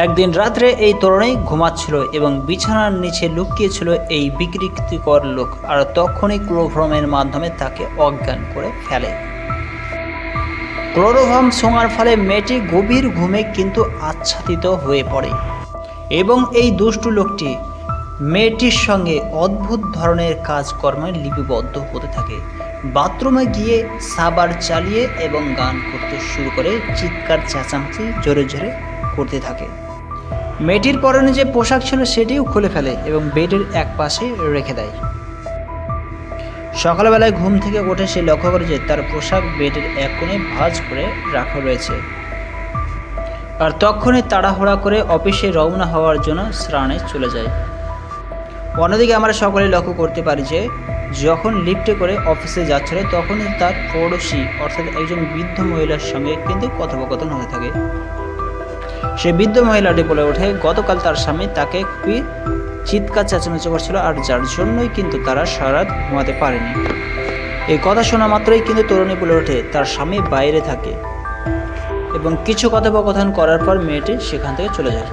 একদিন রাত্রে এই তরুণী ঘুমাচ্ছিল এবং বিছানার নিচে লুকিয়েছিল এই বিকৃতিকর লোক, আর তখনই ক্লোরোফর্মের মাধ্যমে তাকে অজ্ঞান করে ফেলে। ক্লোরোফর্ম ছোঁয়ার ফলে মেয়েটি গভীর ঘুমে কিন্তু আচ্ছাদিত হয়ে পড়ে এবং এই দুষ্টু লোকটি মেয়েটির সঙ্গে অদ্ভুত ধরনের কাজকর্মে লিপিবদ্ধ হতে থাকে। বাথরুমে গিয়ে সাবার চালিয়ে এবং গান করতে শুরু করে, চিৎকার চেঁচামেচি জোরে জোরে করতে থাকে। মেয়েটির পরনে যে পোশাক ছিল সেটিও খুলে ফেলে এবং বেডের এক পাশে রেখে দেয়। সকালবেলায় ঘুম থেকে উঠে সে লক্ষ্য করে যে তার পোশাক বেডের এক কোণে ভাঁজ করে রাখা রয়েছে, আর তখনই তাড়াহুড়া করে অফিসে রওনা হওয়ার জন্য স্নানে চলে যায়। অন্যদিকে আমরা সকলে লক্ষ্য করতে পারি যে যখন লিফটে করে অফিসে যাচ্ছিল তখনই তার পড়োশি অর্থাৎ একজন বৃদ্ধ মহিলার সঙ্গে কিন্তু কথোপকথন হতে থাকে। সে বৃদ্ধ মহিলাটি বলে ওঠে গতকাল তার স্বামী তাকে খুবই চিৎকার চেঁচামেচি করছিল, আর যার জন্যই কিন্তু তারা সারা রাত ঘুমাতে পারেনি। এই কথা শোনা মাত্রই কিন্তু তরুণী বলে ওঠে তার স্বামী বাইরে থাকে এবং কিছু কথোপকথন করার পর মেয়েটি সেখান থেকে চলে যায়।